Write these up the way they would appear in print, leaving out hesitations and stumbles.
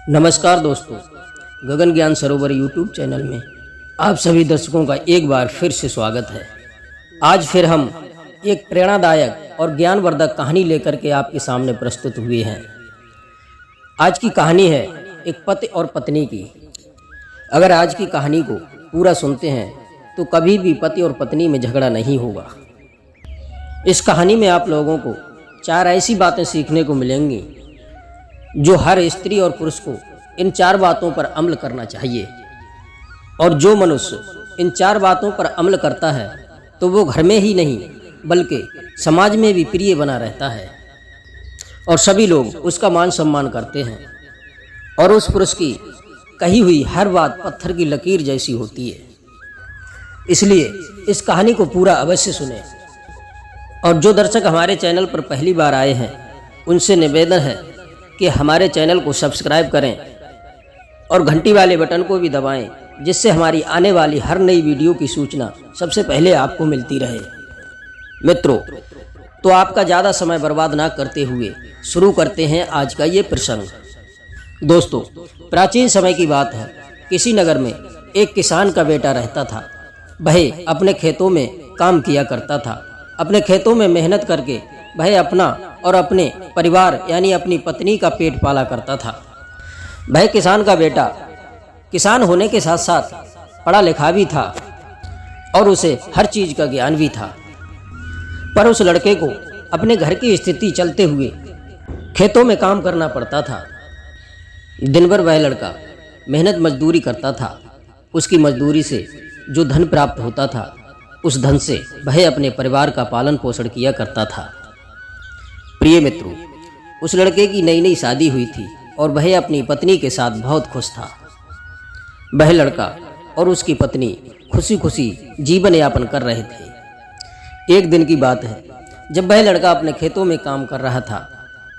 नमस्कार दोस्तों, गगन ज्ञान सरोवर यूट्यूब चैनल में आप सभी दर्शकों का एक बार फिर से स्वागत है। आज फिर हम एक प्रेरणादायक और ज्ञानवर्धक कहानी लेकर के आपके सामने प्रस्तुत हुए हैं। आज की कहानी है एक पति और पत्नी की। अगर आज की कहानी को पूरा सुनते हैं तो कभी भी पति और पत्नी में झगड़ा नहीं होगा। इस कहानी में आप लोगों को 4 ऐसी बातें सीखने को मिलेंगी जो हर स्त्री और पुरुष को इन 4 बातों पर अमल करना चाहिए। और जो मनुष्य इन 4 बातों पर अमल करता है तो वो घर में ही नहीं बल्कि समाज में भी प्रिय बना रहता है और सभी लोग उसका मान सम्मान करते हैं और उस पुरुष की कही हुई हर बात पत्थर की लकीर जैसी होती है। इसलिए इस कहानी को पूरा अवश्य सुने। और जो दर्शक हमारे चैनल पर पहली बार आए हैं उनसे निवेदन है कि हमारे चैनल को सब्सक्राइब करें और घंटी वाले बटन को भी दबाएं, जिससे हमारी आने वाली हर नई वीडियो की सूचना सबसे पहले आपको मिलती रहे। मित्रों, तो आपका ज़्यादा समय बर्बाद ना करते हुए शुरू करते हैं आज का ये प्रसंग। दोस्तों, प्राचीन समय की बात है। किसी नगर में एक किसान का बेटा रहता था। वह अपने खेतों में काम किया करता था। अपने खेतों में मेहनत करके वह अपना और अपने परिवार यानी अपनी पत्नी का पेट पाला करता था। वह किसान का बेटा किसान होने के साथ साथ पढ़ा लिखा भी था और उसे हर चीज़ का ज्ञान भी था। पर उस लड़के को अपने घर की स्थिति चलते हुए खेतों में काम करना पड़ता था। दिन भर वह लड़का मेहनत मजदूरी करता था। उसकी मजदूरी से जो धन प्राप्त होता था उस धन से वह अपने परिवार का पालन पोषण किया करता था। प्रिय मित्रों, उस लड़के की नई नई शादी हुई थी और वह अपनी पत्नी के साथ बहुत खुश था। वह लड़का और उसकी पत्नी खुशी खुशी जीवन यापन कर रहे थे। एक दिन की बात है, जब वह लड़का अपने खेतों में काम कर रहा था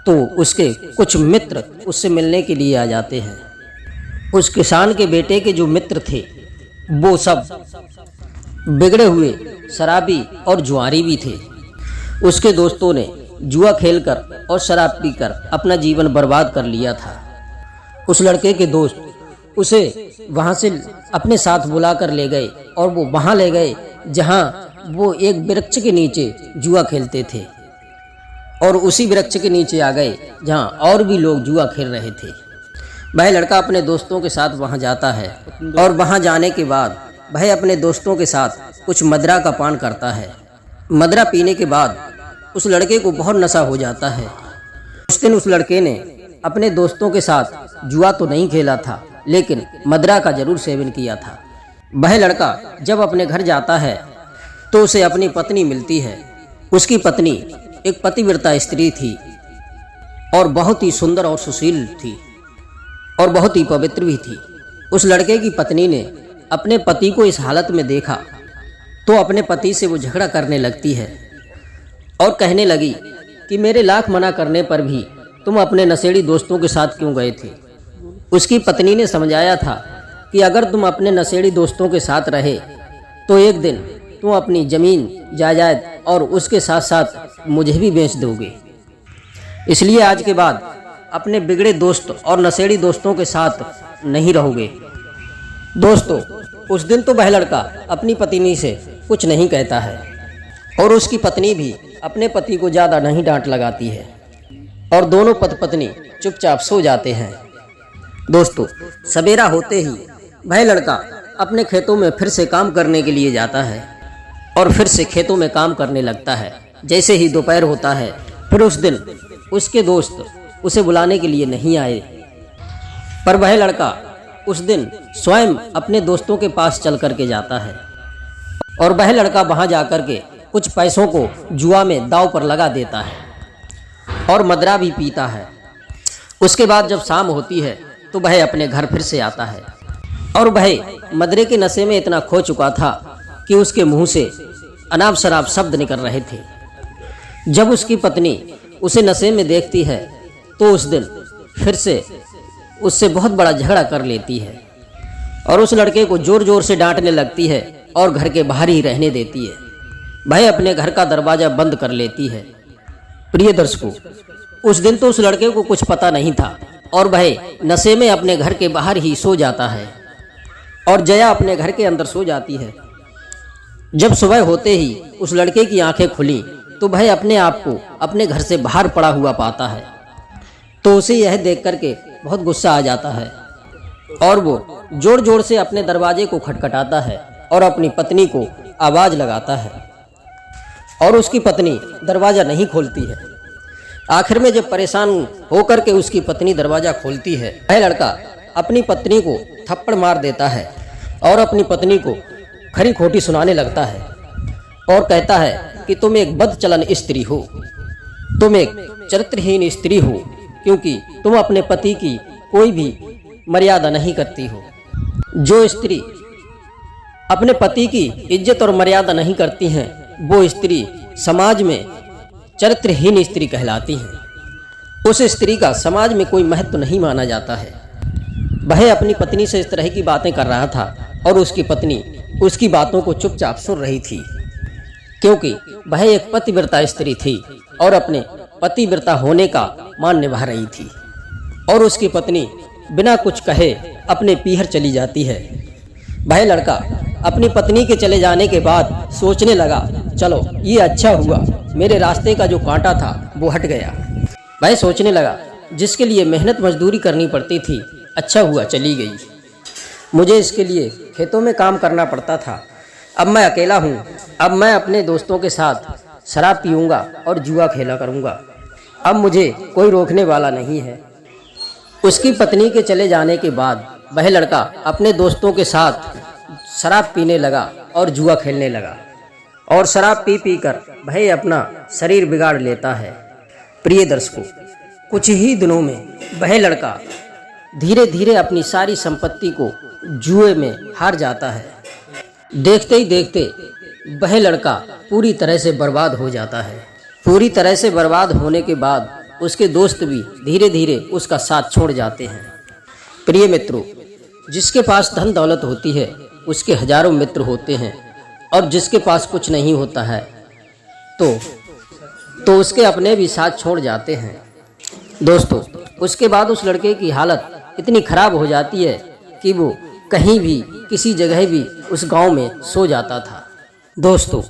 तो उसके कुछ मित्र उससे मिलने के लिए आ जाते हैं। उस किसान के बेटे के जो मित्र थे वो सब बिगड़े हुए शराबी और जुआरी भी थे। उसके दोस्तों ने जुआ खेलकर और शराब पीकर अपना जीवन बर्बाद कर लिया था। उस लड़के के दोस्त उसे वहाँ से अपने साथ बुला कर ले गए और वो वहाँ ले गए जहाँ वो एक वृक्ष के नीचे जुआ खेलते थे और उसी वृक्ष के नीचे आ गए जहाँ और भी लोग जुआ खेल रहे थे। वह लड़का अपने दोस्तों के साथ वहाँ जाता है और वहाँ जाने के बाद वह अपने दोस्तों के साथ कुछ मदिरा का पान करता है। मदिरा पीने के बाद उस लड़के को बहुत नशा हो जाता है। उस दिन उस लड़के ने अपने दोस्तों के साथ जुआ तो नहीं खेला था लेकिन मदिरा का जरूर सेवन किया था। वह लड़का जब अपने घर जाता है तो उसे अपनी पत्नी मिलती है। उसकी पत्नी एक पतिव्रता स्त्री थी और बहुत ही सुंदर और सुशील थी और बहुत ही पवित्र भी थी। उस लड़के की पत्नी ने अपने पति को इस हालत में देखा तो अपने पति से वो झगड़ा करने लगती है और कहने लगी कि मेरे लाख मना करने पर भी तुम अपने नशेड़ी दोस्तों के साथ क्यों गए थे। उसकी पत्नी ने समझाया था कि अगर तुम अपने नशेड़ी दोस्तों के साथ रहे तो एक दिन तुम अपनी ज़मीन जायदाद और उसके साथ साथ मुझे भी बेच दोगे। इसलिए आज के बाद अपने बिगड़े दोस्त और नशेड़ी दोस्तों के साथ नहीं रहोगे। दोस्तों, उस दिन तो वह लड़का अपनी पत्नी से कुछ नहीं कहता है और उसकी पत्नी भी अपने पति को ज़्यादा नहीं डांट लगाती है और दोनों पति पत्नी चुपचाप सो जाते हैं। दोस्तों, सवेरा होते ही वह लड़का अपने खेतों में फिर से काम करने के लिए जाता है और फिर से खेतों में काम करने लगता है। जैसे ही दोपहर होता है फिर उस दिन उसके दोस्त उसे बुलाने के लिए नहीं आए, पर वह लड़का उस दिन स्वयं अपने दोस्तों के पास चल करके जाता है और वह लड़का वहाँ जा कर के कुछ पैसों को जुआ में दांव पर लगा देता है और मदिरा भी पीता है। उसके बाद जब शाम होती है तो वह अपने घर फिर से आता है और वह मदिरे के नशे में इतना खो चुका था कि उसके मुंह से अनाप शराब शब्द निकल रहे थे। जब उसकी पत्नी उसे नशे में देखती है तो उस दिन फिर से उससे बहुत बड़ा झगड़ा कर लेती है और उस लड़के को जोर जोर से डांटने लगती है और घर के बाहर ही रहने देती है। वह अपने घर का दरवाज़ा बंद कर लेती है। प्रिय दर्शकों, उस दिन तो उस लड़के को कुछ पता नहीं था और वह नशे में अपने घर के बाहर ही सो जाता है और जया अपने घर के अंदर सो जाती है। जब सुबह होते ही उस लड़के की आंखें खुली तो वह अपने आप को अपने घर से बाहर पड़ा हुआ पाता है। तो उसे यह देख करके बहुत गुस्सा आ जाता है और वो जोर जोर से अपने दरवाजे को खटखटाता है और अपनी पत्नी को आवाज़ लगाता है और उसकी पत्नी दरवाज़ा नहीं खोलती है। आखिर में जब परेशान होकर के उसकी पत्नी दरवाज़ा खोलती है, वह लड़का अपनी पत्नी को थप्पड़ मार देता है और अपनी पत्नी को खरी खोटी सुनाने लगता है और कहता है कि तुम एक बदचलन स्त्री हो, तुम एक चरित्रहीन स्त्री हो, क्योंकि तुम अपने पति की कोई भी मर्यादा नहीं करती हो। जो स्त्री अपने पति की इज्जत और मर्यादा नहीं करती हैं, वो स्त्री समाज में चरित्रहीन स्त्री कहलाती हैं। उस स्त्री का समाज में कोई महत्व नहीं माना जाता है। वह अपनी पत्नी से इस तरह की बातें कर रहा था और उसकी पत्नी उसकी बातों को चुपचाप सुन रही थी, क्योंकि वह एक पतिव्रता स्त्री थी और अपने पतिव्रता होने का मान निभा रही थी। और उसकी पत्नी बिना कुछ कहे अपने पीहर चली जाती है। वह लड़का अपनी पत्नी के चले जाने के बाद सोचने लगा, चलो ये अच्छा हुआ, मेरे रास्ते का जो कांटा था वो हट गया। वह सोचने लगा, जिसके लिए मेहनत मजदूरी करनी पड़ती थी, अच्छा हुआ चली गई। मुझे इसके लिए खेतों में काम करना पड़ता था, अब मैं अकेला हूँ। अब मैं अपने दोस्तों के साथ शराब पीऊँगा और जुआ खेला करूँगा। अब मुझे कोई रोकने वाला नहीं है। उसकी पत्नी के चले जाने के बाद वह लड़का अपने दोस्तों के साथ शराब पीने लगा और जुआ खेलने लगा और शराब पी पी कर वह अपना शरीर बिगाड़ लेता है। प्रिय दर्शकों, कुछ ही दिनों में वह लड़का धीरे धीरे अपनी सारी संपत्ति को जुए में हार जाता है। देखते ही देखते वह लड़का पूरी तरह से बर्बाद हो जाता है। पूरी तरह से बर्बाद होने के बाद उसके दोस्त भी धीरे धीरे उसका साथ छोड़ जाते हैं। प्रिय मित्रों, जिसके पास धन दौलत होती है उसके हजारों मित्र होते हैं और जिसके पास कुछ नहीं होता है तो उसके अपने भी साथ छोड़ जाते हैं। दोस्तों, उसके बाद उस लड़के की हालत इतनी खराब हो जाती है कि वो कहीं भी किसी जगह भी उस गांव में सो जाता था। दोस्तों,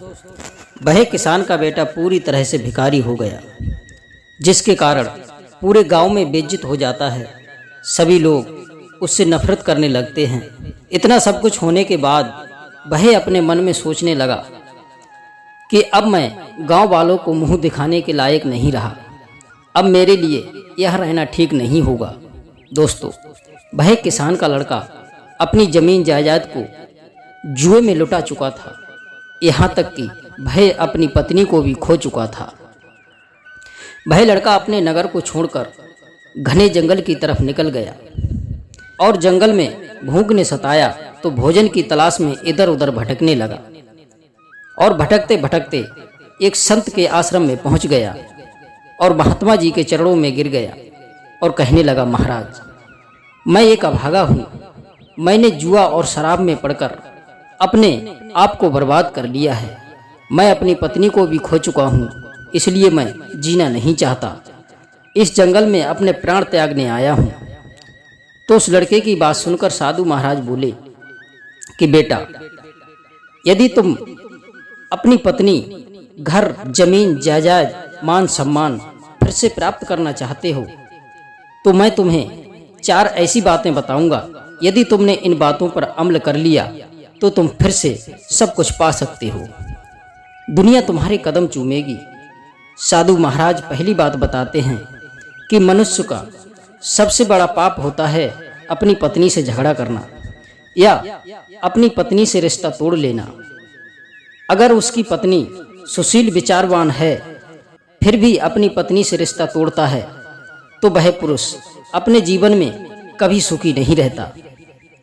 वह किसान का बेटा पूरी तरह से भिखारी हो गया, जिसके कारण पूरे गांव में बेइज्जत हो जाता है। सभी लोग उससे नफरत करने लगते हैं। इतना सब कुछ होने के बाद वह अपने मन में सोचने लगा कि अब मैं गांव वालों को मुंह दिखाने के लायक नहीं रहा, अब मेरे लिए यह रहना ठीक नहीं होगा। दोस्तों, वह किसान का लड़का अपनी जमीन जायदाद को जुए में लुटा चुका था, यहाँ तक कि वह अपनी पत्नी को भी खो चुका था। वह लड़का अपने नगर को छोड़कर घने जंगल की तरफ निकल गया और जंगल में भूख ने सताया तो भोजन की तलाश में इधर उधर भटकने लगा और भटकते भटकते एक संत के आश्रम में पहुंच गया और महात्मा जी के चरणों में गिर गया और कहने लगा, महाराज, मैं एक अभागा हूँ। मैंने जुआ और शराब में पड़कर अपने आप को बर्बाद कर लिया है। मैं अपनी पत्नी को भी खो चुका हूँ, इसलिए मैं जीना नहीं चाहता। इस जंगल में अपने प्राण त्यागने आया हूँ। तो उस लड़के की बात सुनकर साधु महाराज बोले कि बेटा, यदि तुम अपनी पत्नी, घर, जमीन, जायदाद, मान सम्मान फिर से प्राप्त करना चाहते हो तो मैं तुम्हें 4 ऐसी बातें बताऊंगा। यदि तुमने इन बातों पर अमल कर लिया तो तुम फिर से सब कुछ पा सकते हो। दुनिया तुम्हारे कदम चूमेगी। साधु महाराज पहली बात बताते हैं कि मनुष्य का सबसे बड़ा पाप होता है अपनी पत्नी से झगड़ा करना या अपनी पत्नी से रिश्ता तोड़ लेना। अगर उसकी पत्नी सुशील विचारवान है फिर भी अपनी पत्नी से रिश्ता तोड़ता है तो वह पुरुष अपने जीवन में कभी सुखी नहीं रहता।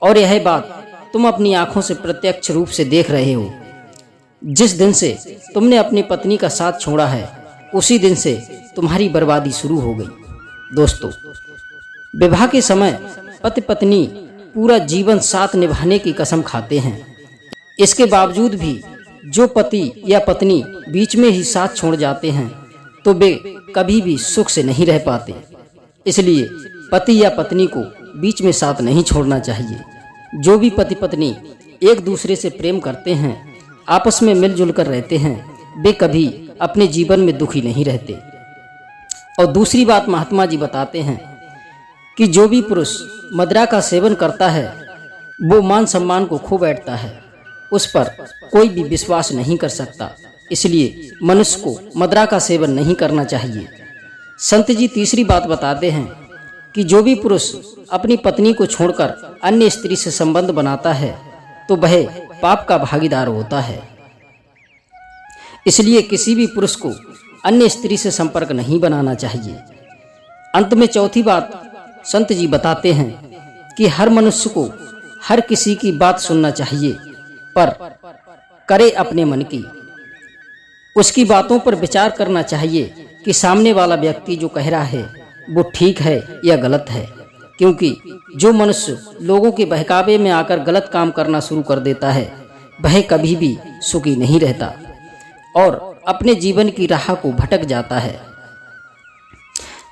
और यह बात तुम अपनी आंखों से प्रत्यक्ष रूप से देख रहे हो। जिस दिन से तुमने अपनी पत्नी का साथ छोड़ा है उसी दिन से तुम्हारी बर्बादी शुरू हो गई। दोस्तों, विवाह के समय पति पत्नी पूरा जीवन साथ निभाने की कसम खाते हैं। इसके बावजूद भी जो पति या पत्नी बीच में ही साथ छोड़ जाते हैं तो वे कभी भी सुख से नहीं रह पाते। इसलिए पति या पत्नी को बीच में साथ नहीं छोड़ना चाहिए। जो भी पति पत्नी एक दूसरे से प्रेम करते हैं, आपस में मिलजुल कर रहते हैं, वे कभी अपने जीवन में दुखी नहीं रहते। और दूसरी बात महात्मा जी बताते हैं कि जो भी पुरुष मदिरा का सेवन करता है वो मान सम्मान को खो बैठता है, उस पर कोई भी विश्वास नहीं कर सकता। इसलिए मनुष्य को मदिरा का सेवन नहीं करना चाहिए। संत जी तीसरी बात बताते हैं कि जो भी पुरुष अपनी पत्नी को छोड़कर अन्य स्त्री से संबंध बनाता है तो वह पाप का भागीदार होता है। इसलिए किसी भी पुरुष को अन्य स्त्री से संपर्क नहीं बनाना चाहिए। अंत में चौथी बात संत जी बताते हैं कि हर मनुष्य को हर किसी की बात सुनना चाहिए, पर करे अपने मन की। उसकी बातों पर विचार करना चाहिए कि सामने वाला व्यक्ति जो कह रहा है वो ठीक है या गलत है, क्योंकि जो मनुष्य लोगों के बहकावे में आकर गलत काम करना शुरू कर देता है वह कभी भी सुखी नहीं रहता और अपने जीवन की राह को भटक जाता है।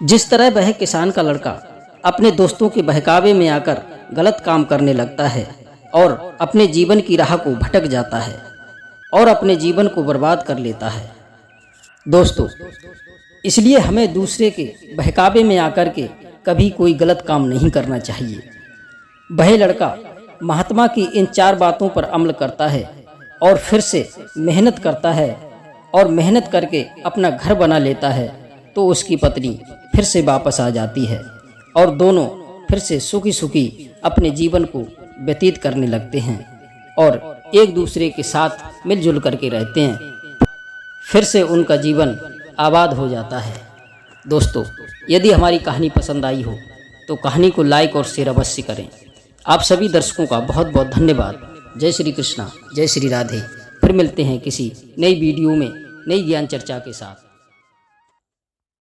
जिस तरह वह किसान का लड़का अपने दोस्तों के बहकावे में आकर गलत काम करने लगता है और अपने जीवन की राह को भटक जाता है और अपने जीवन को बर्बाद कर लेता है। दोस्तों, इसलिए हमें दूसरे के बहकावे में आकर के कभी कोई गलत काम नहीं करना चाहिए। वह लड़का महात्मा की इन 4 बातों पर अमल करता है और फिर से मेहनत करता है और मेहनत करके अपना घर बना लेता है तो उसकी पत्नी फिर से वापस आ जाती है और दोनों फिर से सुखी सुखी अपने जीवन को व्यतीत करने लगते हैं और एक दूसरे के साथ मिलजुल करके रहते हैं। फिर से उनका जीवन आबाद हो जाता है। दोस्तों, यदि हमारी कहानी पसंद आई हो तो कहानी को लाइक और शेयर अवश्य करें। आप सभी दर्शकों का बहुत बहुत धन्यवाद। जय श्री कृष्णा, जय श्री राधे। फिर मिलते हैं किसी नई वीडियो में नई ज्ञान चर्चा के साथ।